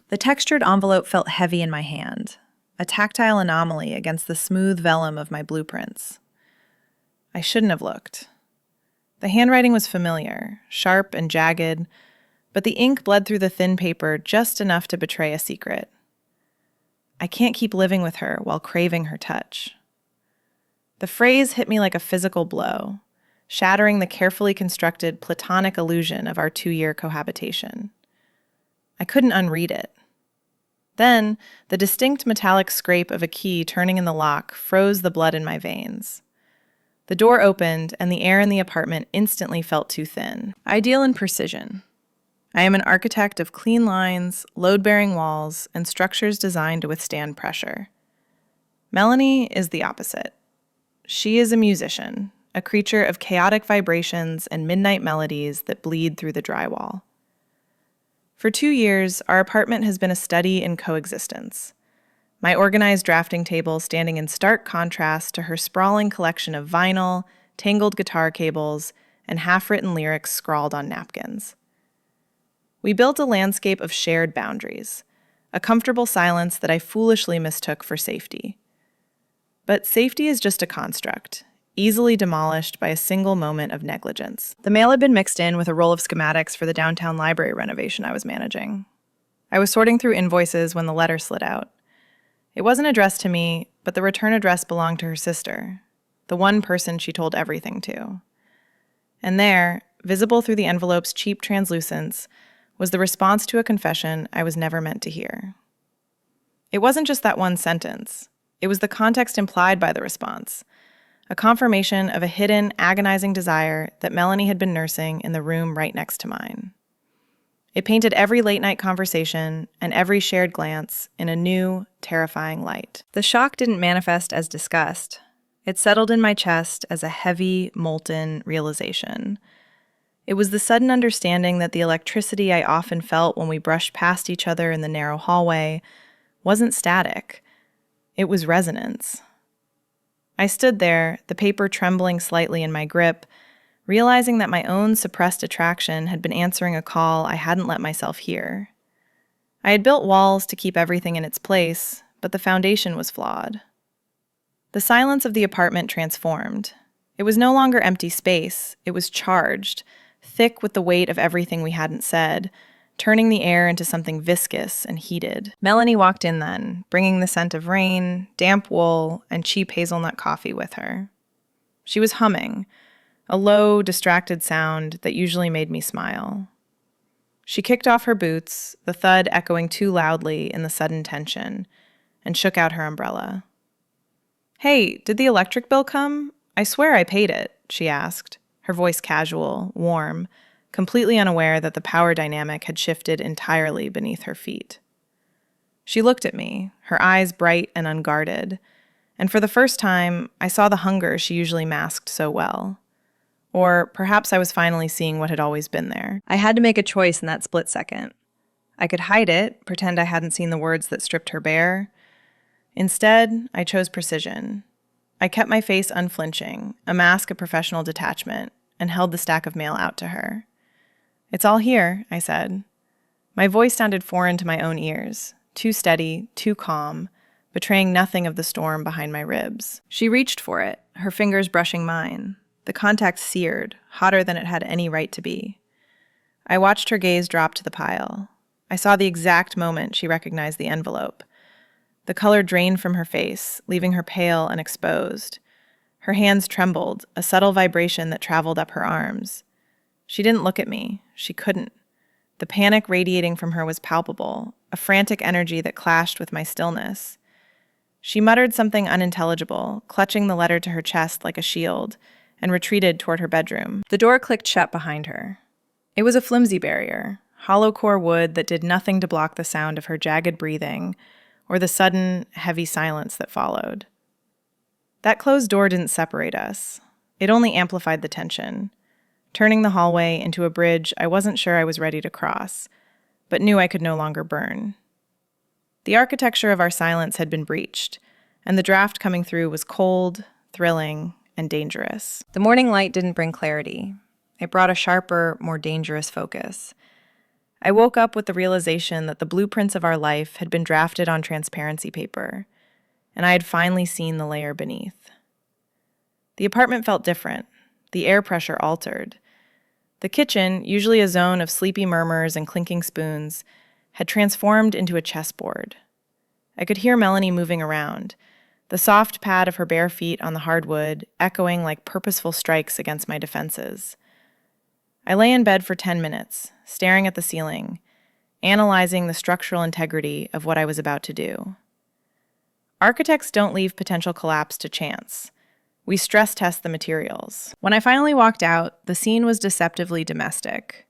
The textured envelope felt heavy in my hand, a tactile anomaly against the smooth vellum of my blueprints. I shouldn't have looked. The handwriting was familiar, sharp and jagged, but the ink bled through the thin paper just enough to betray a secret. I can't keep living with her while craving her touch. The phrase hit me like a physical blow, shattering the carefully constructed platonic illusion of our 2-year cohabitation. I couldn't unread it. Then, the distinct metallic scrape of a key turning in the lock froze the blood in my veins. The door opened, and the air in the apartment instantly felt too thin. I deal in precision. I am an architect of clean lines, load-bearing walls, and structures designed to withstand pressure. Melanie is the opposite. She is a musician, a creature of chaotic vibrations and midnight melodies that bleed through the drywall. For 2 years, our apartment has been a study in coexistence. My organized drafting table standing in stark contrast to her sprawling collection of vinyl, tangled guitar cables, and half-written lyrics scrawled on napkins. We built a landscape of shared boundaries, a comfortable silence that I foolishly mistook for safety. But safety is just a construct, easily demolished by a single moment of negligence. The mail had been mixed in with a roll of schematics for the downtown library renovation I was managing. I was sorting through invoices when the letter slid out. It wasn't addressed to me, but the return address belonged to her sister, the one person she told everything to. And there, visible through the envelope's cheap translucence, was the response to a confession I was never meant to hear. It wasn't just that one sentence. It was the context implied by the response, a confirmation of a hidden, agonizing desire that Melanie had been nursing in the room right next to mine. It painted every late-night conversation and every shared glance in a new, terrifying light. The shock didn't manifest as disgust. It settled in my chest as a heavy, molten realization. It was the sudden understanding that the electricity I often felt when we brushed past each other in the narrow hallway wasn't static. It was resonance. I stood there, the paper trembling slightly in my grip, realizing that my own suppressed attraction had been answering a call I hadn't let myself hear. I had built walls to keep everything in its place, but the foundation was flawed. The silence of the apartment transformed. It was no longer empty space, it was charged, thick with the weight of everything we hadn't said, turning the air into something viscous and heated. Melanie walked in then, bringing the scent of rain, damp wool, and cheap hazelnut coffee with her. She was humming, a low, distracted sound that usually made me smile. She kicked off her boots, the thud echoing too loudly in the sudden tension, and shook out her umbrella. "Hey, did the electric bill come? I swear I paid it," she asked, her voice casual, warm, completely unaware that the power dynamic had shifted entirely beneath her feet. She looked at me, her eyes bright and unguarded, and for the first time, I saw the hunger she usually masked so well. Or perhaps I was finally seeing what had always been there. I had to make a choice in that split second. I could hide it, pretend I hadn't seen the words that stripped her bare. Instead, I chose precision. I kept my face unflinching, a mask of professional detachment, and held the stack of mail out to her. "It's all here," I said. My voice sounded foreign to my own ears, too steady, too calm, betraying nothing of the storm behind my ribs. She reached for it, her fingers brushing mine. The contact seared, hotter than it had any right to be. I watched her gaze drop to the pile. I saw the exact moment she recognized the envelope. The color drained from her face, leaving her pale and exposed. Her hands trembled, a subtle vibration that traveled up her arms. She didn't look at me. She couldn't. The panic radiating from her was palpable, a frantic energy that clashed with my stillness. She muttered something unintelligible, clutching the letter to her chest like a shield, and retreated toward her bedroom. The door clicked shut behind her. It was a flimsy barrier, hollow core wood that did nothing to block the sound of her jagged breathing or the sudden, heavy silence that followed. That closed door didn't separate us. It only amplified the tension, turning the hallway into a bridge I wasn't sure I was ready to cross, but knew I could no longer burn. The architecture of our silence had been breached, and the draft coming through was cold, thrilling, and dangerous. The morning light didn't bring clarity. It brought a sharper, more dangerous focus. I woke up with the realization that the blueprints of our life had been drafted on transparency paper, and I had finally seen the layer beneath. The apartment felt different. The air pressure altered. The kitchen, usually a zone of sleepy murmurs and clinking spoons, had transformed into a chessboard. I could hear Melanie moving around, the soft pad of her bare feet on the hardwood echoing like purposeful strikes against my defenses. I lay in bed for 10 minutes, staring at the ceiling, analyzing the structural integrity of what I was about to do. Architects don't leave potential collapse to chance. We stress test the materials. When I finally walked out, the scene was deceptively domestic.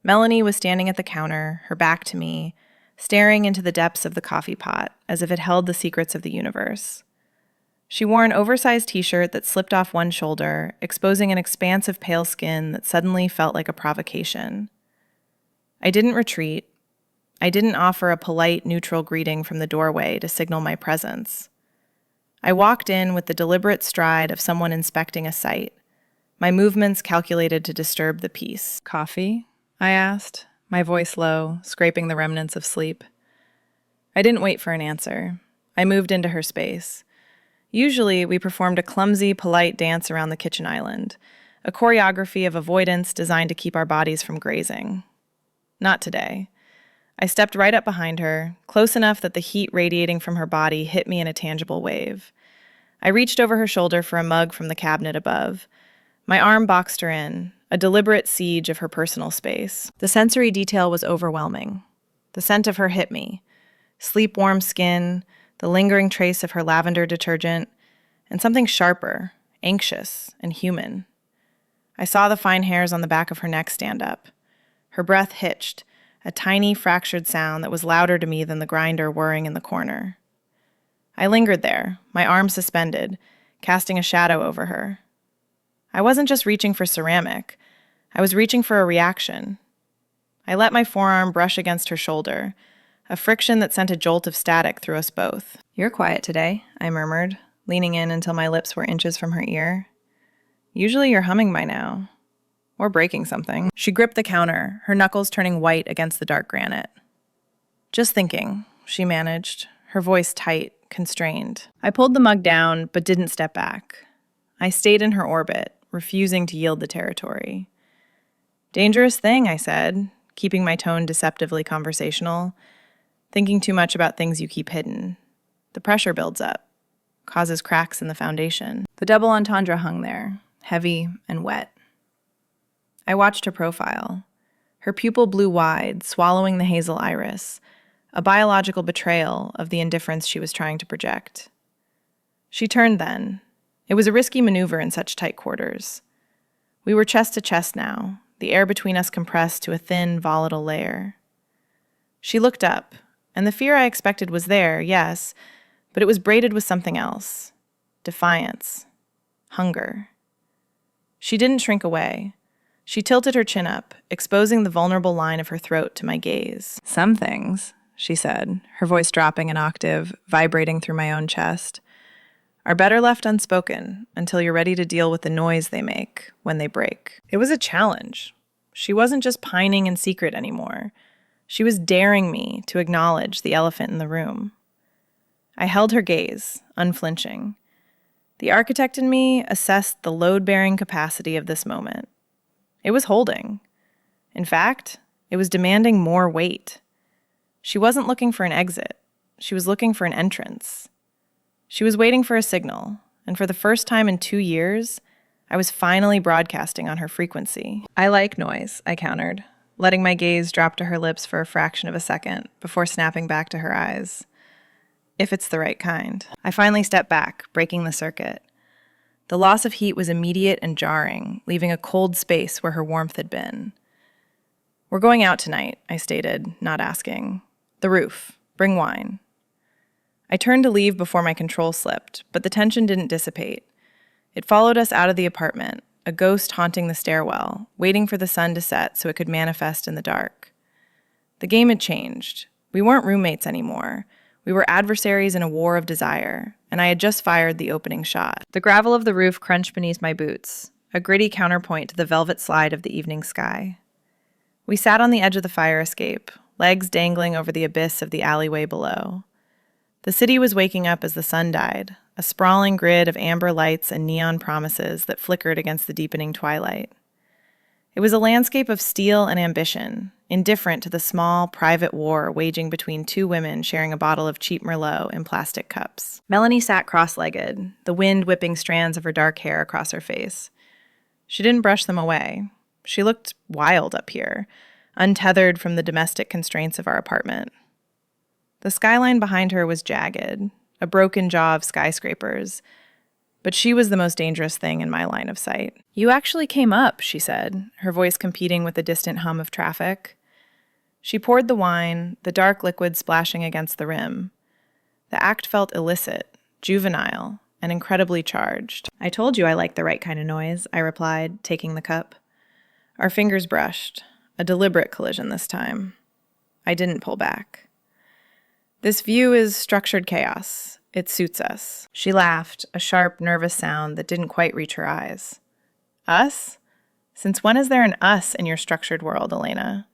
Melanie was standing at the counter, her back to me, staring into the depths of the coffee pot as if it held the secrets of the universe. She wore an oversized t-shirt that slipped off one shoulder, exposing an expanse of pale skin that suddenly felt like a provocation. I didn't retreat. I didn't offer a polite, neutral greeting from the doorway to signal my presence. I walked in with the deliberate stride of someone inspecting a site, my movements calculated to disturb the peace. "Coffee?" I asked, my voice low, scraping the remnants of sleep. I didn't wait for an answer. I moved into her space. Usually, we performed a clumsy, polite dance around the kitchen island, a choreography of avoidance designed to keep our bodies from grazing. Not today. I stepped right up behind her, close enough that the heat radiating from her body hit me in a tangible wave. I reached over her shoulder for a mug from the cabinet above. My arm boxed her in, a deliberate siege of her personal space. The sensory detail was overwhelming. The scent of her hit me. Sleep-warm skin, the lingering trace of her lavender detergent, and something sharper, anxious, and human. I saw the fine hairs on the back of her neck stand up. Her breath hitched, a tiny fractured sound that was louder to me than the grinder whirring in the corner. I lingered there, my arm suspended, casting a shadow over her. I wasn't just reaching for ceramic. I was reaching for a reaction. I let my forearm brush against her shoulder, a friction that sent a jolt of static through us both. "You're quiet today," I murmured, leaning in until my lips were inches from her ear. "Usually you're humming by now. Or breaking something." She gripped the counter, her knuckles turning white against the dark granite. "Just thinking," she managed, her voice tight, constrained. I pulled the mug down, but didn't step back. I stayed in her orbit, refusing to yield the territory. "Dangerous thing," I said, keeping my tone deceptively conversational. "Thinking too much about things you keep hidden. The pressure builds up, causes cracks in the foundation." The double entendre hung there, heavy and wet. I watched her profile. Her pupil blew wide, swallowing the hazel iris, a biological betrayal of the indifference she was trying to project. She turned then. It was a risky maneuver in such tight quarters. We were chest to chest now, the air between us compressed to a thin, volatile layer. She looked up, and the fear I expected was there, yes, but it was braided with something else. Defiance. Hunger. She didn't shrink away. She tilted her chin up, exposing the vulnerable line of her throat to my gaze. "Some things," she said, her voice dropping an octave, vibrating through my own chest, "are better left unspoken until you're ready to deal with the noise they make when they break." It was a challenge. She wasn't just pining in secret anymore. She was daring me to acknowledge the elephant in the room. I held her gaze, unflinching. The architect in me assessed the load-bearing capacity of this moment. It was holding. In fact, it was demanding more weight. She wasn't looking for an exit. She was looking for an entrance. She was waiting for a signal, and for the first time in 2 years, I was finally broadcasting on her frequency. "I like noise," I countered, letting my gaze drop to her lips for a fraction of a second before snapping back to her eyes. "If it's the right kind." I finally stepped back, breaking the circuit. The loss of heat was immediate and jarring, leaving a cold space where her warmth had been. "We're going out tonight," I stated, not asking. "The roof. Bring wine." I turned to leave before my control slipped, but the tension didn't dissipate. It followed us out of the apartment, a ghost haunting the stairwell, waiting for the sun to set so it could manifest in the dark. The game had changed. We weren't roommates anymore. We were adversaries in a war of desire, and I had just fired the opening shot. The gravel of the roof crunched beneath my boots, a gritty counterpoint to the velvet slide of the evening sky. We sat on the edge of the fire escape, legs dangling over the abyss of the alleyway below. The city was waking up as the sun died, a sprawling grid of amber lights and neon promises that flickered against the deepening twilight. It was a landscape of steel and ambition, indifferent to the small, private war waging between two women sharing a bottle of cheap Merlot in plastic cups. Melanie sat cross-legged, the wind whipping strands of her dark hair across her face. She didn't brush them away. She looked wild up here, untethered from the domestic constraints of our apartment. The skyline behind her was jagged, a broken jaw of skyscrapers, but she was the most dangerous thing in my line of sight. "You actually came up," she said, her voice competing with the distant hum of traffic. She poured the wine, the dark liquid splashing against the rim. The act felt illicit, juvenile, and incredibly charged. "I told you I liked the right kind of noise," I replied, taking the cup. Our fingers brushed, a deliberate collision this time. I didn't pull back. "This view is structured chaos. It suits us." She laughed, a sharp, nervous sound that didn't quite reach her eyes. "Us? Since when is there an us in your structured world, Elena?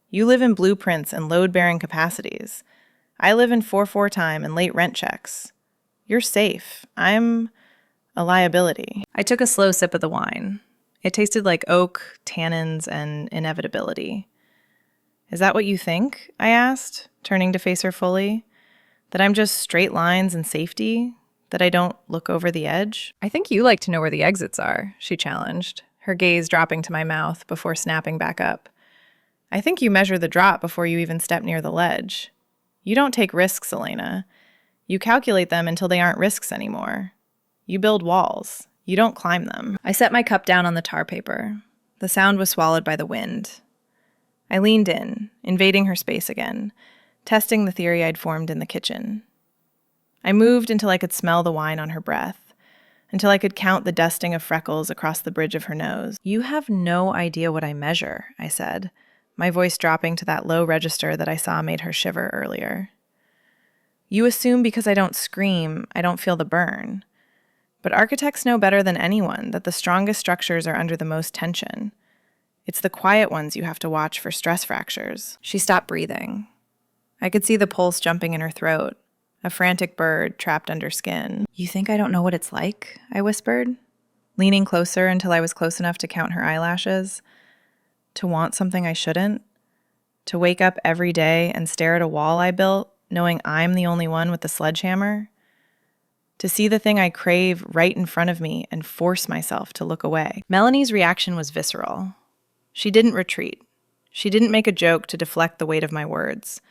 You live in blueprints and load-bearing capacities. I live in 4-4 time and late rent checks. You're safe. I'm a liability." I took a slow sip of the wine. It tasted like oak, tannins, and inevitability. "Is that what you think?" I asked, turning to face her fully. "That I'm just straight lines and safety? That I don't look over the edge?" "I think you like to know where the exits are," she challenged, her gaze dropping to my mouth before snapping back up. "I think you measure the drop before you even step near the ledge. You don't take risks, Elena. You calculate them until they aren't risks anymore. You build walls. You don't climb them." I set my cup down on the tar paper. The sound was swallowed by the wind. I leaned in, invading her space again, testing the theory I'd formed in the kitchen. I moved until I could smell the wine on her breath, until I could count the dusting of freckles across the bridge of her nose. "You have no idea what I measure," I said, my voice dropping to that low register that I saw made her shiver earlier. "You assume because I don't scream, I don't feel the burn. But architects know better than anyone that the strongest structures are under the most tension. It's the quiet ones you have to watch for stress fractures." She stopped breathing. I could see the pulse jumping in her throat, a frantic bird trapped under skin. "You think I don't know what it's like?" I whispered, leaning closer until I was close enough to count her eyelashes. To want something I shouldn't? To wake up every day and stare at a wall I built, knowing I'm the only one with the sledgehammer? To see the thing I crave right in front of me and force myself to look away? Melanie's reaction was visceral. She didn't retreat. She didn't make a joke to deflect the weight of my words.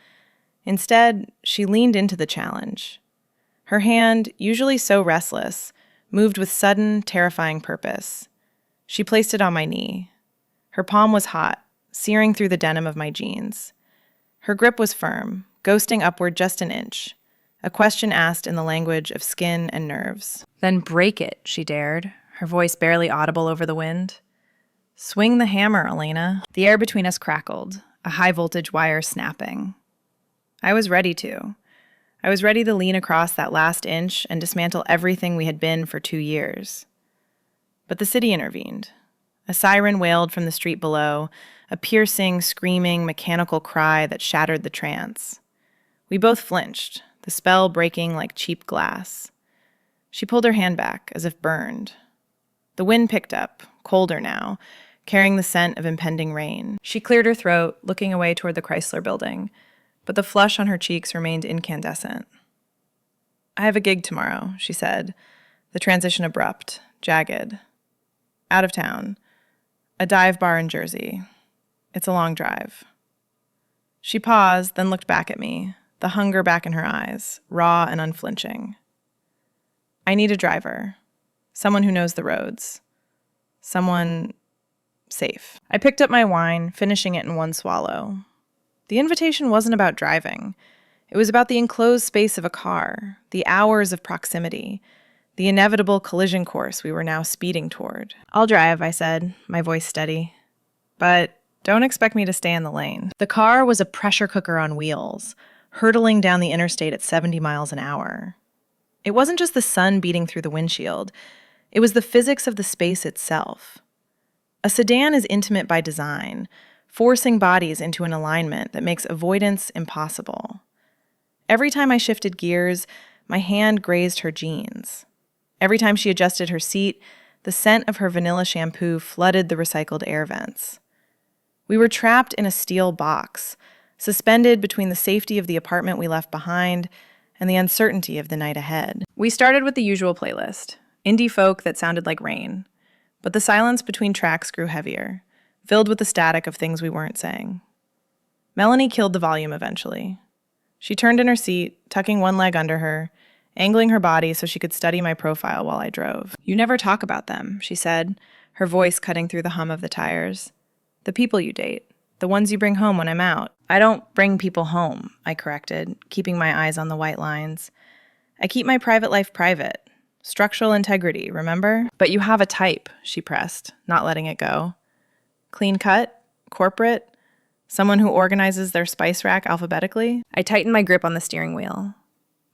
Instead, she leaned into the challenge. Her hand, usually so restless, moved with sudden, terrifying purpose. She placed it on my knee. Her palm was hot, searing through the denim of my jeans. Her grip was firm, ghosting upward just an inch, a question asked in the language of skin and nerves. "Then break it," she dared, her voice barely audible over the wind. "Swing the hammer, Elena." The air between us crackled, a high-voltage wire snapping. I was ready to. I was ready to lean across that last inch and dismantle everything we had been for 2 years. But the city intervened. A siren wailed from the street below, a piercing, screaming, mechanical cry that shattered the trance. We both flinched, the spell breaking like cheap glass. She pulled her hand back, as if burned. The wind picked up, colder now, carrying the scent of impending rain. She cleared her throat, looking away toward the Chrysler building, but the flush on her cheeks remained incandescent. "I have a gig tomorrow," she said, the transition abrupt, jagged. "Out of town. A dive bar in Jersey. It's a long drive." She paused, then looked back at me, the hunger back in her eyes, raw and unflinching. "I need a driver. Someone who knows the roads. Someone safe." I picked up my wine, finishing it in one swallow. The invitation wasn't about driving. It was about the enclosed space of a car, the hours of proximity, the inevitable collision course we were now speeding toward. "I'll drive," I said, my voice steady. "But don't expect me to stay in the lane." The car was a pressure cooker on wheels, hurtling down the interstate at 70 miles an hour. It wasn't just the sun beating through the windshield. It was the physics of the space itself. A sedan is intimate by design, forcing bodies into an alignment that makes avoidance impossible. Every time I shifted gears, my hand grazed her jeans. Every time she adjusted her seat, the scent of her vanilla shampoo flooded the recycled air vents. We were trapped in a steel box, suspended between the safety of the apartment we left behind and the uncertainty of the night ahead. We started with the usual playlist, indie folk that sounded like rain, but the silence between tracks grew heavier, filled with the static of things we weren't saying. Melanie killed the volume eventually. She turned in her seat, tucking one leg under her, angling her body so she could study my profile while I drove. "You never talk about them," she said, her voice cutting through the hum of the tires. "The people you date, the ones you bring home when I'm out." "I don't bring people home," I corrected, keeping my eyes on the white lines. "I keep my private life private. Structural integrity, remember?" "But you have a type," she pressed, not letting it go. "Clean cut? Corporate? Someone who organizes their spice rack alphabetically?" I tightened my grip on the steering wheel.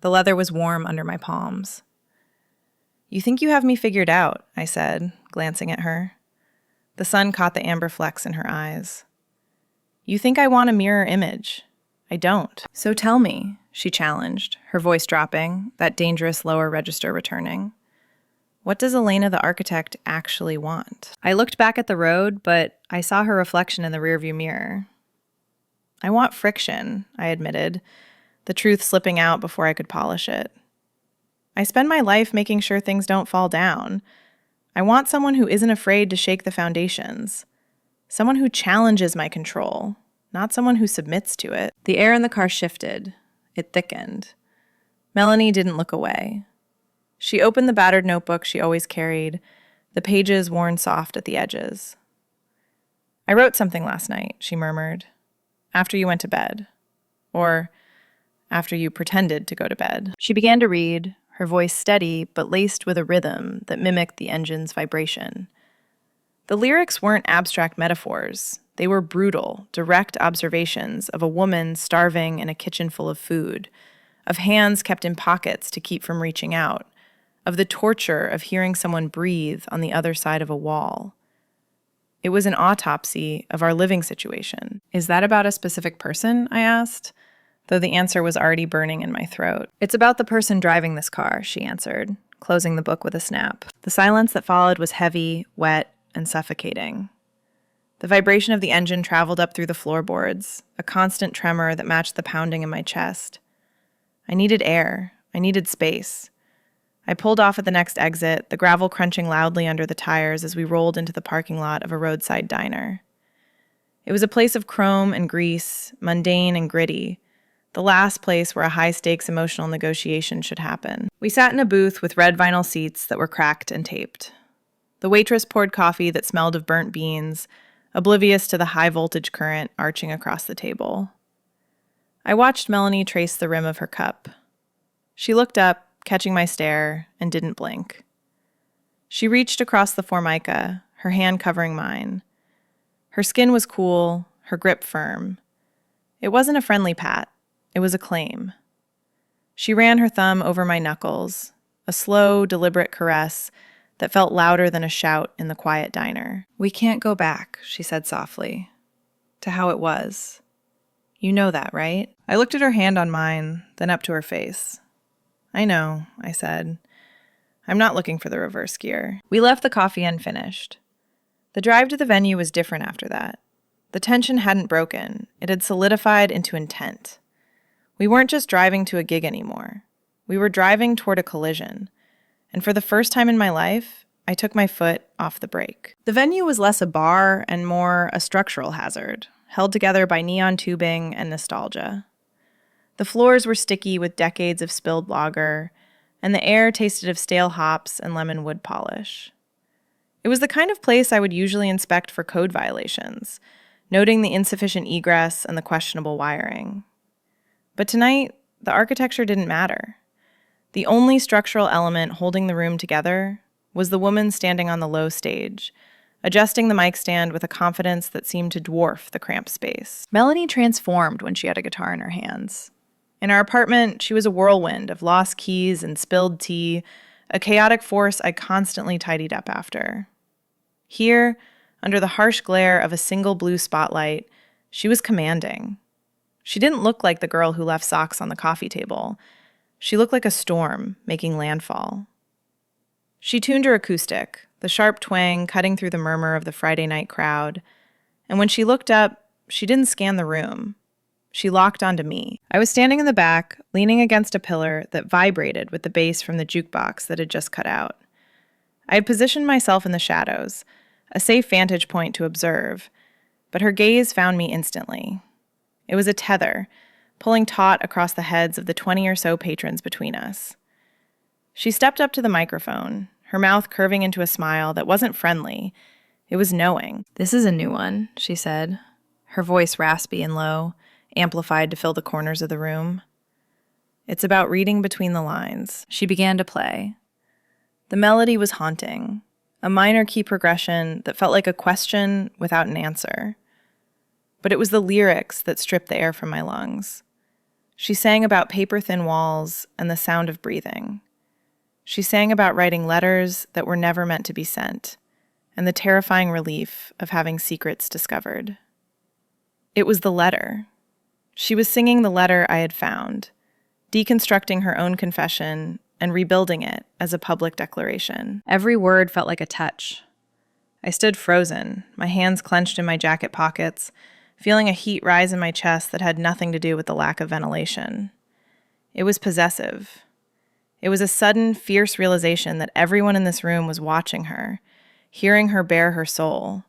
The leather was warm under my palms. "You think you have me figured out," I said, glancing at her. The sun caught the amber flecks in her eyes. "You think I want a mirror image. I don't." "So tell me," she challenged, her voice dropping, that dangerous lower register returning. "What does Elena the architect actually want?" I looked back at the road, but I saw her reflection in the rearview mirror. "I want friction," I admitted, the truth slipping out before I could polish it. "I spend my life making sure things don't fall down. I want someone who isn't afraid to shake the foundations. Someone who challenges my control, not someone who submits to it." The air in the car shifted. It thickened. Melanie didn't look away. She opened the battered notebook she always carried, the pages worn soft at the edges. "I wrote something last night," she murmured, "after you went to bed. Or after you pretended to go to bed." She began to read, her voice steady but laced with a rhythm that mimicked the engine's vibration. The lyrics weren't abstract metaphors. They were brutal, direct observations of a woman starving in a kitchen full of food, of hands kept in pockets to keep from reaching out, of the torture of hearing someone breathe on the other side of a wall. It was an autopsy of our living situation. "Is that about a specific person?" I asked, though the answer was already burning in my throat. "It's about the person driving this car," she answered, closing the book with a snap. The silence that followed was heavy, wet, and suffocating. The vibration of the engine traveled up through the floorboards, a constant tremor that matched the pounding in my chest. I needed air. I needed space. I pulled off at the next exit, the gravel crunching loudly under the tires as we rolled into the parking lot of a roadside diner. It was a place of chrome and grease, mundane and gritty, the last place where a high-stakes emotional negotiation should happen. We sat in a booth with red vinyl seats that were cracked and taped. The waitress poured coffee that smelled of burnt beans, oblivious to the high-voltage current arching across the table. I watched Melanie trace the rim of her cup. She looked up, catching my stare, and didn't blink. She reached across the formica, her hand covering mine. Her skin was cool, her grip firm. It wasn't a friendly pat. It was a claim. She ran her thumb over my knuckles, a slow, deliberate caress that felt louder than a shout in the quiet diner. "We can't go back," she said softly, "to how it was. You know that, right?" I looked at her hand on mine, then up to her face. "I know," I said. "I'm not looking for the reverse gear." We left the coffee unfinished. The drive to the venue was different after that. The tension hadn't broken. It had solidified into intent. We weren't just driving to a gig anymore. We were driving toward a collision. And for the first time in my life, I took my foot off the brake. The venue was less a bar and more a structural hazard, held together by neon tubing and nostalgia. The floors were sticky with decades of spilled lager, and the air tasted of stale hops and lemon wood polish. It was the kind of place I would usually inspect for code violations, noting the insufficient egress and the questionable wiring. But tonight, the architecture didn't matter. The only structural element holding the room together was the woman standing on the low stage, adjusting the mic stand with a confidence that seemed to dwarf the cramped space. Melanie transformed when she had a guitar in her hands. In our apartment, she was a whirlwind of lost keys and spilled tea, a chaotic force I constantly tidied up after. Here, Under the harsh glare of a single blue spotlight, she was commanding. She didn't look like the girl who left socks on the coffee table. She looked like a storm making landfall. She tuned her acoustic, the sharp twang cutting through the murmur of the Friday night crowd. And when she looked up, she didn't scan the room. She locked onto me. I was standing in the back, leaning against a pillar that vibrated with the bass from the jukebox that had just cut out. I had positioned myself in the shadows, a safe vantage point to observe, but her gaze found me instantly. It was a tether, pulling taut across the heads of the 20 or so patrons between us. She stepped up to the microphone, her mouth curving into a smile that wasn't friendly. It was knowing. "This is a new one," she said, her voice raspy and low, amplified to fill the corners of the room. "It's about reading between the lines." She began to play. The melody was haunting, a minor key progression that felt like a question without an answer. But it was the lyrics that stripped the air from my lungs. She sang about paper-thin walls and the sound of breathing. She sang about writing letters that were never meant to be sent, and the terrifying relief of having secrets discovered. It was the letter. She was singing the letter I had found, deconstructing her own confession and rebuilding it as a public declaration. Every word felt like a touch. I stood frozen, my hands clenched in my jacket pockets, feeling a heat rise in my chest that had nothing to do with the lack of ventilation. It was possessive. It was a sudden, fierce realization that everyone in this room was watching her, hearing her bare her soul,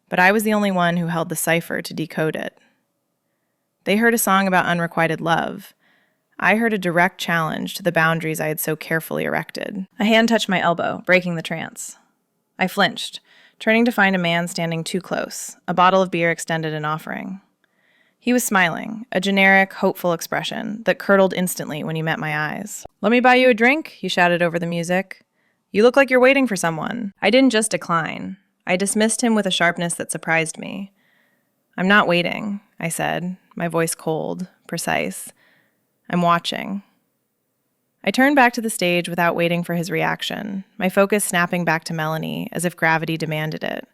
but I was the only one who held the cipher to decode it. They heard a song about unrequited love. I heard a direct challenge to the boundaries I had so carefully erected. A hand touched my elbow, breaking the trance. I flinched, turning to find a man standing too close, a bottle of beer extended in offering. He was smiling, a generic, hopeful expression that curdled instantly when he met my eyes. "Let me buy you a drink," he shouted over the music. "You look like you're waiting for someone." I didn't just decline. I dismissed him with a sharpness that surprised me. "I'm not waiting," I said, my voice cold, precise. "I'm watching." I turned back to the stage without waiting for his reaction, my focus snapping back to Melanie as if gravity demanded it.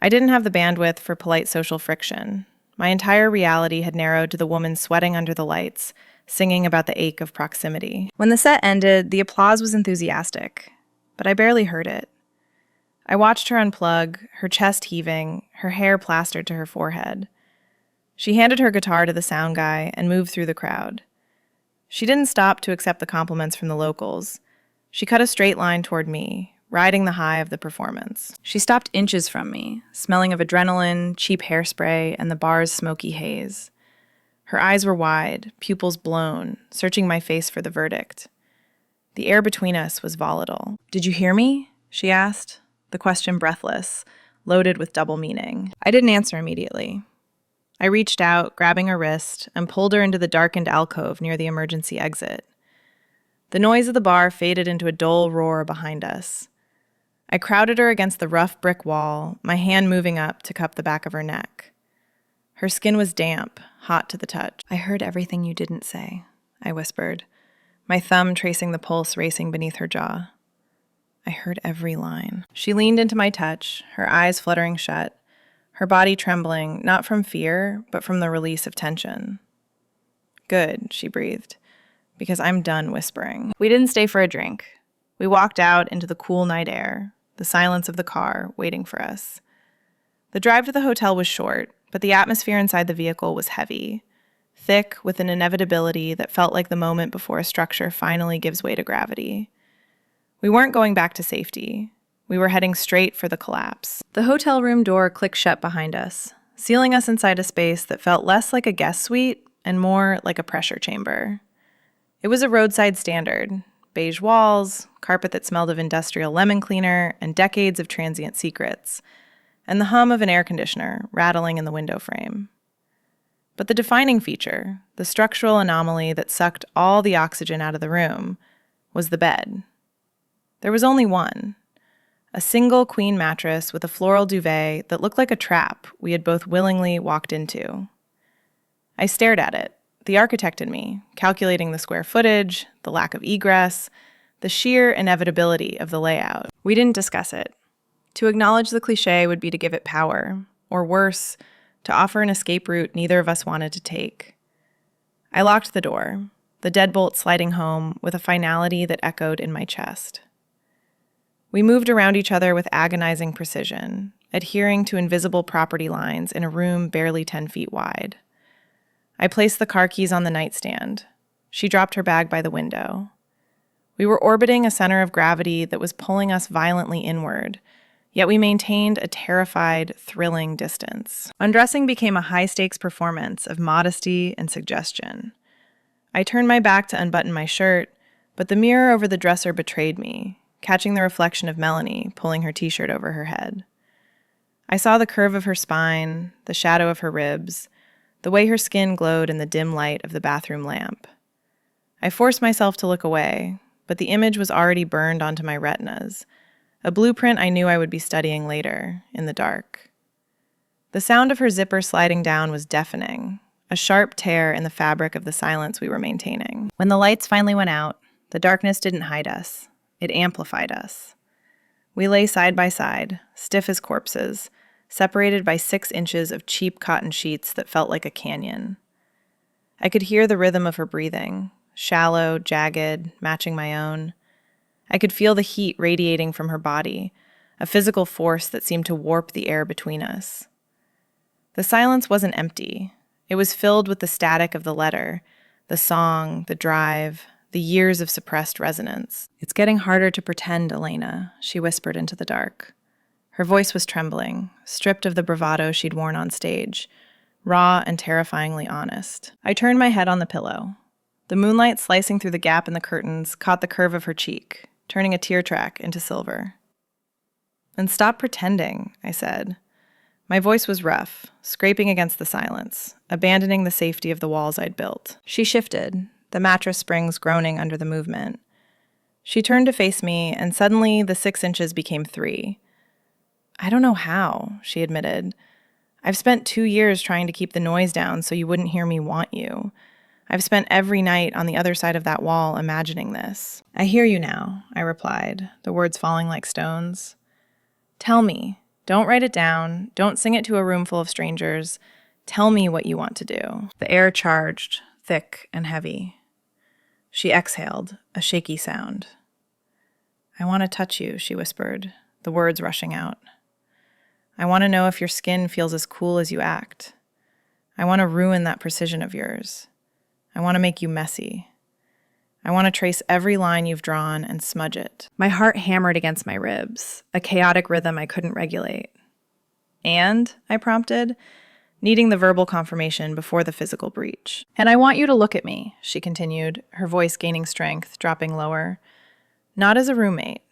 I didn't have the bandwidth for polite social friction. My entire reality had narrowed to the woman sweating under the lights, singing about the ache of proximity. When the set ended, the applause was enthusiastic, but I barely heard it. I watched her unplug, her chest heaving, her hair plastered to her forehead. She handed her guitar to the sound guy and moved through the crowd. She didn't stop to accept the compliments from the locals. She cut a straight line toward me, riding the high of the performance. She stopped inches from me, smelling of adrenaline, cheap hairspray, and the bar's smoky haze. Her eyes were wide, pupils blown, searching my face for the verdict. The air between us was volatile. "Did you hear me?" she asked, the question breathless, loaded with double meaning. I didn't answer immediately. I reached out, grabbing her wrist, and pulled her into the darkened alcove near the emergency exit. The noise of the bar faded into a dull roar behind us. I crowded her against the rough brick wall, my hand moving up to cup the back of her neck. Her skin was damp, hot to the touch. "I heard everything you didn't say," I whispered, my thumb tracing the pulse racing beneath her jaw. I heard every line. She leaned into my touch, her eyes fluttering shut, her body trembling, not from fear, but from the release of tension. "Good," she breathed, "because I'm done whispering." We didn't stay for a drink. We walked out into the cool night air, the silence of the car waiting for us. The drive to the hotel was short, but the atmosphere inside the vehicle was heavy, thick with an inevitability that felt like the moment before a structure finally gives way to gravity. We weren't going back to safety. We were heading straight for the collapse. The hotel room door clicked shut behind us, sealing us inside a space that felt less like a guest suite and more like a pressure chamber. It was a roadside standard, beige walls, carpet that smelled of industrial lemon cleaner, and decades of transient secrets, and the hum of an air conditioner rattling in the window frame. But the defining feature, the structural anomaly that sucked all the oxygen out of the room, was the bed. There was only one. A single queen mattress with a floral duvet that looked like a trap we had both willingly walked into. I stared at it, the architect in me, calculating the square footage, the lack of egress, the sheer inevitability of the layout. We didn't discuss it. To acknowledge the cliché would be to give it power, or worse, to offer an escape route neither of us wanted to take. I locked the door, the deadbolt sliding home with a finality that echoed in my chest. We moved around each other with agonizing precision, adhering to invisible property lines in a room barely 10 feet wide. I placed the car keys on the nightstand. She dropped her bag by the window. We were orbiting a center of gravity that was pulling us violently inward, yet we maintained a terrified, thrilling distance. Undressing became a high-stakes performance of modesty and suggestion. I turned my back to unbutton my shirt, but the mirror over the dresser betrayed me, catching the reflection of Melanie pulling her t-shirt over her head. I saw the curve of her spine, the shadow of her ribs, the way her skin glowed in the dim light of the bathroom lamp. I forced myself to look away, but the image was already burned onto my retinas, a blueprint I knew I would be studying later, in the dark. The sound of her zipper sliding down was deafening, a sharp tear in the fabric of the silence we were maintaining. When the lights finally went out, the darkness didn't hide us. It amplified us. We lay side by side, stiff as corpses, separated by 6 inches of cheap cotton sheets that felt like a canyon. I could hear the rhythm of her breathing, shallow, jagged, matching my own. I could feel the heat radiating from her body, a physical force that seemed to warp the air between us. The silence wasn't empty. It was filled with the static of the letter, the song, the drive, the years of suppressed resonance. "It's getting harder to pretend, Elena," she whispered into the dark. Her voice was trembling, stripped of the bravado she'd worn on stage, raw and terrifyingly honest. I turned my head on the pillow. The moonlight slicing through the gap in the curtains caught the curve of her cheek, turning a tear track into silver. "And stop pretending," I said. My voice was rough, scraping against the silence, abandoning the safety of the walls I'd built. She shifted, the mattress springs groaning under the movement. She turned to face me, and suddenly the 6 inches became 3. "I don't know how," she admitted. "I've spent 2 years trying to keep the noise down so you wouldn't hear me want you. I've spent every night on the other side of that wall imagining this." "I hear you now," I replied, the words falling like stones. "Tell me. Don't write it down. Don't sing it to a room full of strangers. Tell me what you want to do." The air charged, thick and heavy. She exhaled, a shaky sound. "I want to touch you," she whispered, the words rushing out. "I want to know if your skin feels as cool as you act. I want to ruin that precision of yours. I want to make you messy. I want to trace every line you've drawn and smudge it." My heart hammered against my ribs, a chaotic rhythm I couldn't regulate. "And?" I prompted, needing the verbal confirmation before the physical breach. "And I want you to look at me," she continued, her voice gaining strength, dropping lower. "Not as a roommate,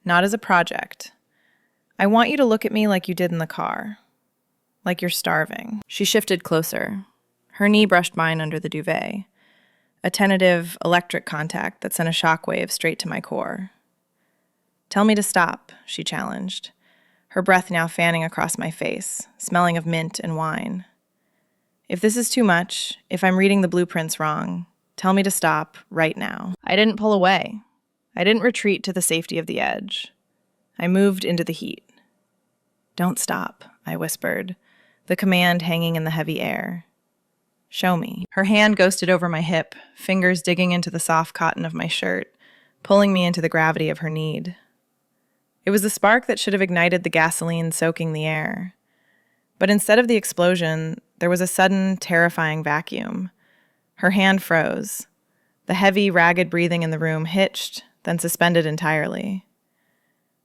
not as a project. I want you to look at me like you did in the car, like you're starving." She shifted closer. Her knee brushed mine under the duvet, a tentative electric contact that sent a shockwave straight to my core. "Tell me to stop," she challenged, her breath now fanning across my face, smelling of mint and wine. "If this is too much, if I'm reading the blueprints wrong, tell me to stop right now." I didn't pull away. I didn't retreat to the safety of the edge. I moved into the heat. "Don't stop," I whispered, the command hanging in the heavy air. "Show me." Her hand ghosted over my hip, fingers digging into the soft cotton of my shirt, pulling me into the gravity of her need. It was the spark that should have ignited the gasoline soaking the air. But instead of the explosion, there was a sudden, terrifying vacuum. Her hand froze. The heavy, ragged breathing in the room hitched, then suspended entirely.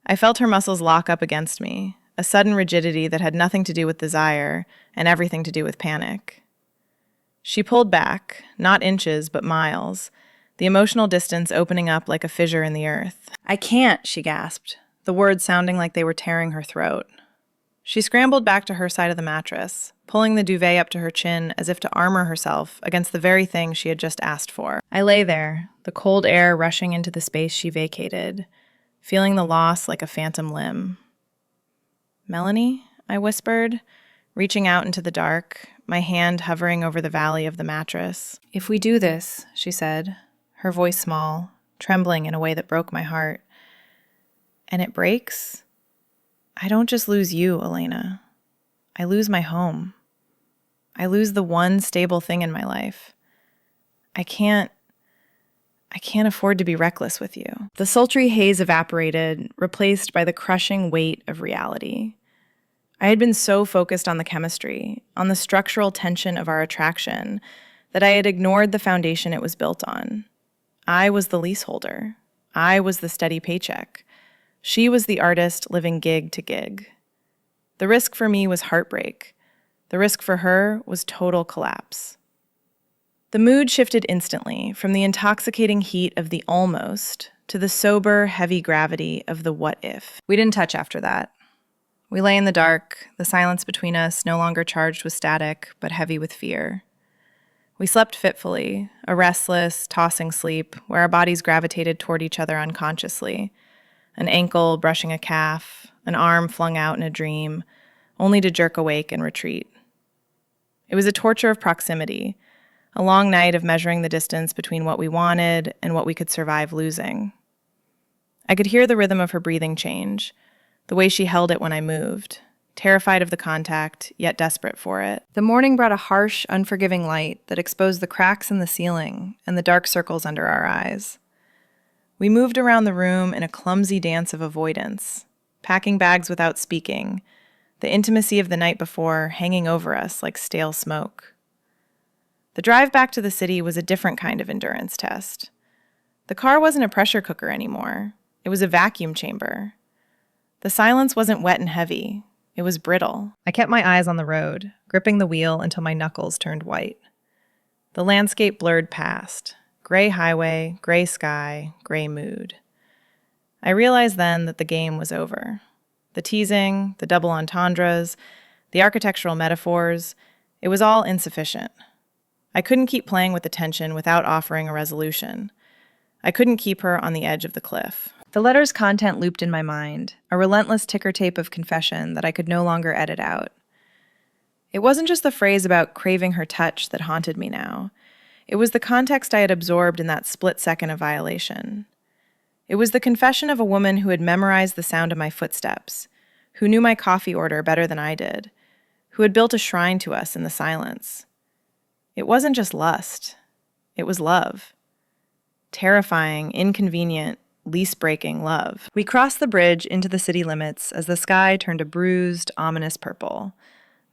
I felt her muscles lock up against me, a sudden rigidity that had nothing to do with desire and everything to do with panic. She pulled back, not inches, but miles, the emotional distance opening up like a fissure in the earth. "I can't," she gasped, the words sounding like they were tearing her throat. She scrambled back to her side of the mattress, pulling the duvet up to her chin as if to armor herself against the very thing she had just asked for. I lay there, the cold air rushing into the space she vacated, feeling the loss like a phantom limb. "Melanie?" I whispered, reaching out into the dark, my hand hovering over the valley of the mattress. "If we do this," she said, her voice small, trembling in a way that broke my heart, "and it breaks, I don't just lose you, Elena. I lose my home. I lose the one stable thing in my life. I can't afford to be reckless with you. The sultry haze evaporated, replaced by the crushing weight of reality. I had been so focused on the chemistry, on the structural tension of our attraction, that I had ignored the foundation it was built on. I was the leaseholder. I was the steady paycheck. She was the artist living gig to gig. The risk for me was heartbreak. The risk for her was total collapse. The mood shifted instantly from the intoxicating heat of the almost to the sober, heavy gravity of the what if. We didn't touch after that. We lay in the dark, the silence between us no longer charged with static, but heavy with fear. We slept fitfully, a restless, tossing sleep where our bodies gravitated toward each other unconsciously, an ankle brushing a calf, an arm flung out in a dream, only to jerk awake and retreat. It was a torture of proximity, a long night of measuring the distance between what we wanted and what we could survive losing. I could hear the rhythm of her breathing change, the way she held it when I moved, terrified of the contact, yet desperate for it. The morning brought a harsh, unforgiving light that exposed the cracks in the ceiling and the dark circles under our eyes. We moved around the room in a clumsy dance of avoidance, packing bags without speaking, the intimacy of the night before hanging over us like stale smoke. The drive back to the city was a different kind of endurance test. The car wasn't a pressure cooker anymore. It was a vacuum chamber. The silence wasn't wet and heavy. It was brittle. I kept my eyes on the road, gripping the wheel until my knuckles turned white. The landscape blurred past. Gray highway, gray sky, gray mood. I realized then that the game was over. The teasing, the double entendres, the architectural metaphors, it was all insufficient. I couldn't keep playing with the tension without offering a resolution. I couldn't keep her on the edge of the cliff. The letter's content looped in my mind, a relentless ticker tape of confession that I could no longer edit out. It wasn't just the phrase about craving her touch that haunted me now. It was the context I had absorbed in that split second of violation. It was the confession of a woman who had memorized the sound of my footsteps, who knew my coffee order better than I did, who had built a shrine to us in the silence. It wasn't just lust. It was love. Terrifying, inconvenient, lease-breaking love. We crossed the bridge into the city limits as the sky turned a bruised, ominous purple,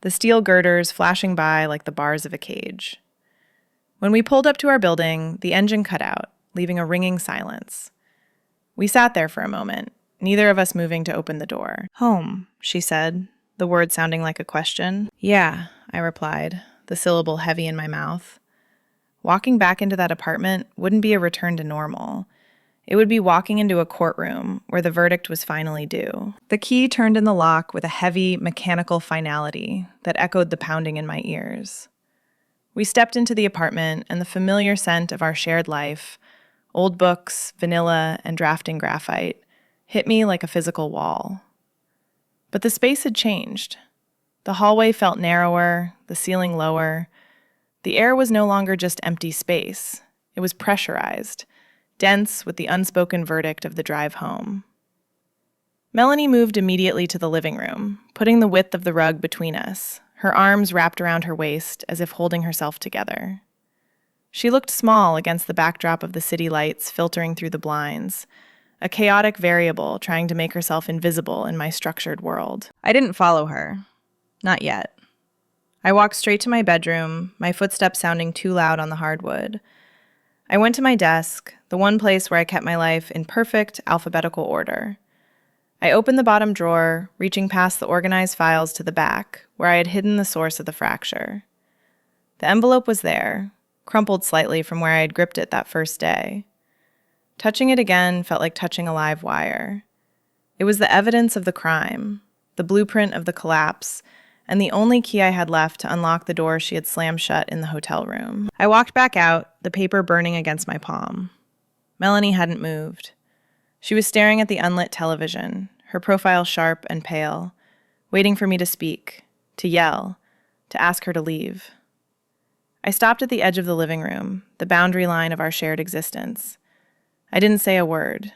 the steel girders flashing by like the bars of a cage. When we pulled up to our building, the engine cut out, leaving a ringing silence. We sat there for a moment, neither of us moving to open the door. "Home," she said, the word sounding like a question. "Yeah," I replied, the syllable heavy in my mouth. Walking back into that apartment wouldn't be a return to normal. It would be walking into a courtroom where the verdict was finally due. The key turned in the lock with a heavy, mechanical finality that echoed the pounding in my ears. We stepped into the apartment, and the familiar scent of our shared life, old books, vanilla, and drafting graphite, hit me like a physical wall. But the space had changed. The hallway felt narrower, the ceiling lower. The air was no longer just empty space. It was pressurized, dense with the unspoken verdict of the drive home. Melanie moved immediately to the living room, putting the width of the rug between us, her arms wrapped around her waist as if holding herself together. She looked small against the backdrop of the city lights filtering through the blinds, a chaotic variable trying to make herself invisible in my structured world. I didn't follow her. Not yet. I walked straight to my bedroom, my footsteps sounding too loud on the hardwood. I went to my desk, the one place where I kept my life in perfect alphabetical order. I opened the bottom drawer, reaching past the organized files to the back, where I had hidden the source of the fracture. The envelope was there, crumpled slightly from where I had gripped it that first day. Touching it again felt like touching a live wire. It was the evidence of the crime, the blueprint of the collapse, and the only key I had left to unlock the door she had slammed shut in the hotel room. I walked back out, the paper burning against my palm. Melanie hadn't moved. She was staring at the unlit television, her profile sharp and pale, waiting for me to speak, to yell, to ask her to leave. I stopped at the edge of the living room, the boundary line of our shared existence. I didn't say a word.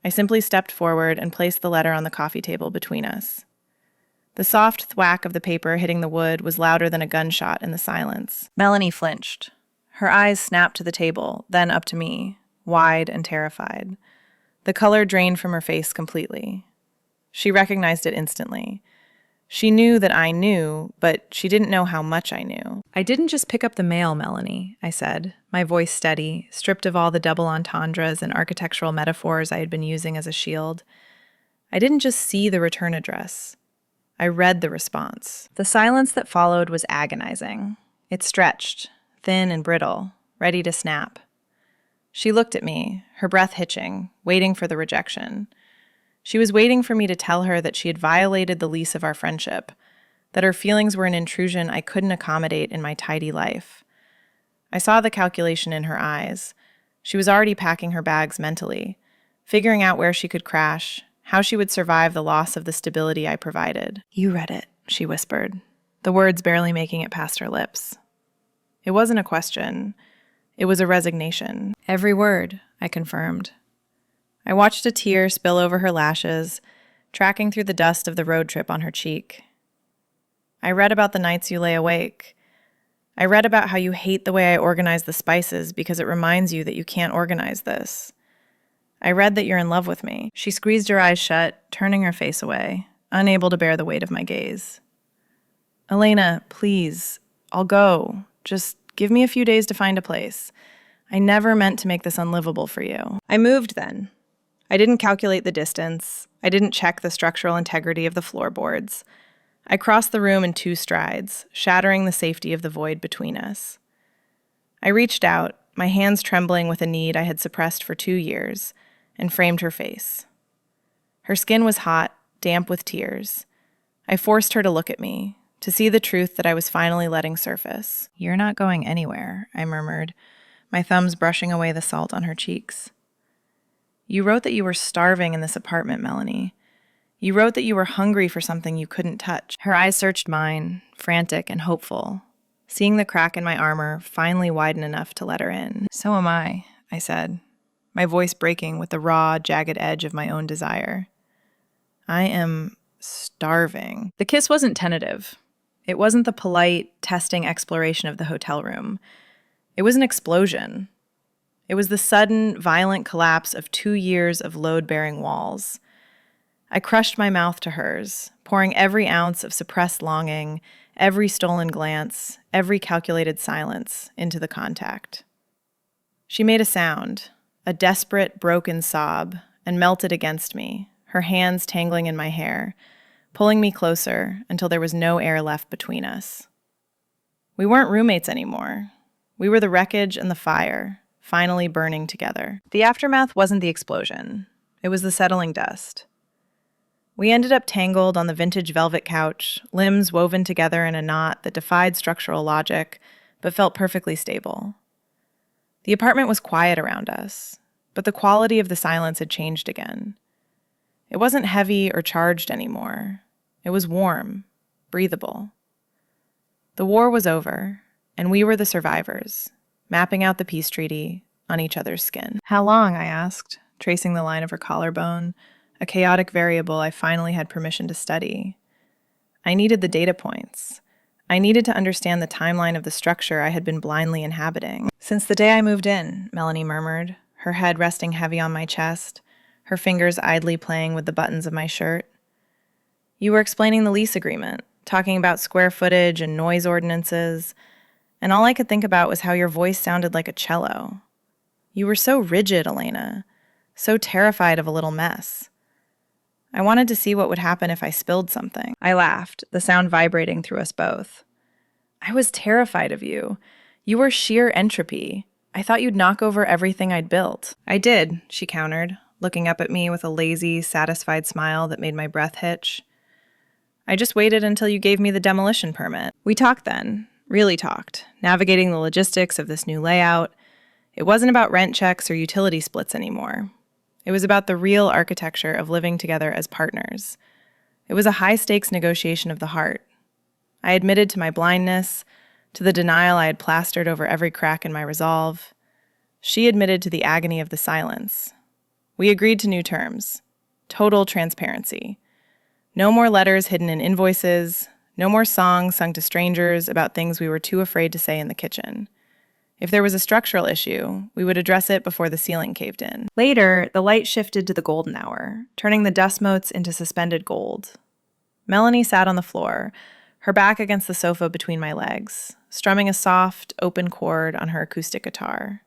I simply stepped forward and placed the letter on the coffee table between us. The soft thwack of the paper hitting the wood was louder than a gunshot in the silence. Melanie flinched. Her eyes snapped to the table, then up to me, wide and terrified. The color drained from her face completely. She recognized it instantly. She knew that I knew, but she didn't know how much I knew. "I didn't just pick up the mail, Melanie," I said, my voice steady, stripped of all the double entendres and architectural metaphors I had been using as a shield. "I didn't just see the return address. I read the response." The silence that followed was agonizing. It stretched, thin and brittle, ready to snap. She looked at me, her breath hitching, waiting for the rejection. She was waiting for me to tell her that she had violated the lease of our friendship, that her feelings were an intrusion I couldn't accommodate in my tidy life. I saw the calculation in her eyes. She was already packing her bags mentally, figuring out where she could crash, how she would survive the loss of the stability I provided. "You read it," she whispered, the words barely making it past her lips. It wasn't a question. It was a resignation. "Every word," I confirmed. I watched a tear spill over her lashes, tracking through the dust of the road trip on her cheek. "I read about the nights you lay awake. I read about how you hate the way I organize the spices because it reminds you that you can't organize this. I read that you're in love with me." She squeezed her eyes shut, turning her face away, unable to bear the weight of my gaze. "Elena, please, I'll go. Just give me a few days to find a place. I never meant to make this unlivable for you." I moved then. I didn't calculate the distance. I didn't check the structural integrity of the floorboards. I crossed the room in 2 strides, shattering the safety of the void between us. I reached out, my hands trembling with a need I had suppressed for 2 years, and framed her face. Her skin was hot, damp with tears. I forced her to look at me, to see the truth that I was finally letting surface. "You're not going anywhere," I murmured, my thumbs brushing away the salt on her cheeks. "You wrote that you were starving in this apartment, Melanie. You wrote that you were hungry for something you couldn't touch." Her eyes searched mine, frantic and hopeful, seeing the crack in my armor finally widen enough to let her in. "So am I said, my voice breaking with the raw, jagged edge of my own desire. "I am starving." The kiss wasn't tentative. It wasn't the polite, testing exploration of the hotel room. It was an explosion. It was the sudden, violent collapse of 2 years of load-bearing walls. I crushed my mouth to hers, pouring every ounce of suppressed longing, every stolen glance, every calculated silence into the contact. She made a sound, a desperate, broken sob, and melted against me, her hands tangling in my hair, pulling me closer until there was no air left between us. We weren't roommates anymore. We were the wreckage and the fire, finally burning together. The aftermath wasn't the explosion. It was the settling dust. We ended up tangled on the vintage velvet couch, limbs woven together in a knot that defied structural logic, but felt perfectly stable. The apartment was quiet around us, but the quality of the silence had changed again. It wasn't heavy or charged anymore. It was warm, breathable. The war was over, and we were the survivors, mapping out the peace treaty on each other's skin. "How long?" I asked, tracing the line of her collarbone, a chaotic variable I finally had permission to study. I needed the data points. I needed to understand the timeline of the structure I had been blindly inhabiting. "Since the day I moved in," Melanie murmured, her head resting heavy on my chest, her fingers idly playing with the buttons of my shirt. "You were explaining the lease agreement, talking about square footage and noise ordinances, and all I could think about was how your voice sounded like a cello. You were so rigid, Elena, so terrified of a little mess. I wanted to see what would happen if I spilled something." I laughed, the sound vibrating through us both. "I was terrified of you. You were sheer entropy. I thought you'd knock over everything I'd built." "I did," she countered, looking up at me with a lazy, satisfied smile that made my breath hitch. "I just waited until you gave me the demolition permit." We talked then, really talked, navigating the logistics of this new layout. It wasn't about rent checks or utility splits anymore. It was about the real architecture of living together as partners. It was a high-stakes negotiation of the heart. I admitted to my blindness, to the denial I had plastered over every crack in my resolve. She admitted to the agony of the silence. We agreed to new terms. Total transparency. No more letters hidden in invoices. No more songs sung to strangers about things we were too afraid to say in the kitchen. If there was a structural issue, we would address it before the ceiling caved in. Later, the light shifted to the golden hour, turning the dust motes into suspended gold. Melanie sat on the floor, her back against the sofa between my legs, strumming a soft, open chord on her acoustic guitar.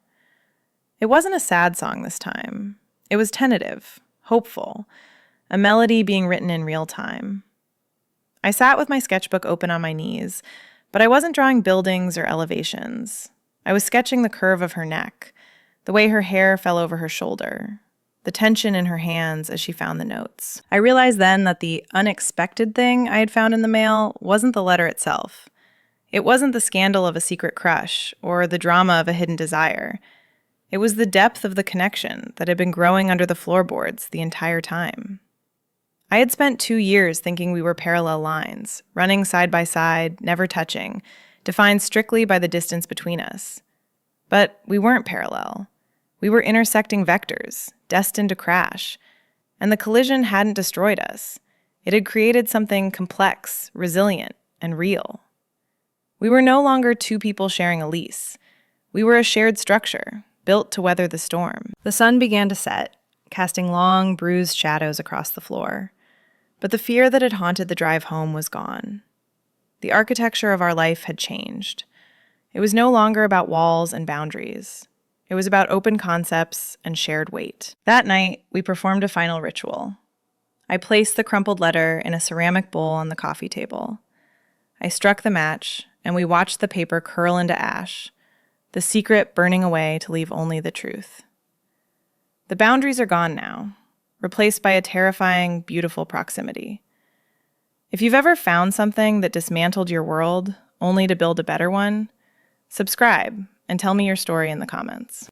It wasn't a sad song this time. It was tentative, hopeful, a melody being written in real time. I sat with my sketchbook open on my knees, but I wasn't drawing buildings or elevations. I was sketching the curve of her neck, the way her hair fell over her shoulder, the tension in her hands as she found the notes. I realized then that the unexpected thing I had found in the mail wasn't the letter itself. It wasn't the scandal of a secret crush or the drama of a hidden desire. It was the depth of the connection that had been growing under the floorboards the entire time. I had spent 2 years thinking we were parallel lines, running side by side, never touching, defined strictly by the distance between us. But we weren't parallel. We were intersecting vectors, destined to crash. And the collision hadn't destroyed us. It had created something complex, resilient, and real. We were no longer two people sharing a lease. We were a shared structure, built to weather the storm. The sun began to set, casting long, bruised shadows across the floor. But the fear that had haunted the drive home was gone. The architecture of our life had changed. It was no longer about walls and boundaries. It was about open concepts and shared weight. That night, we performed a final ritual. I placed the crumpled letter in a ceramic bowl on the coffee table. I struck the match, and we watched the paper curl into ash, the secret burning away to leave only the truth. The boundaries are gone now, replaced by a terrifying, beautiful proximity. If you've ever found something that dismantled your world only to build a better one, subscribe and tell me your story in the comments.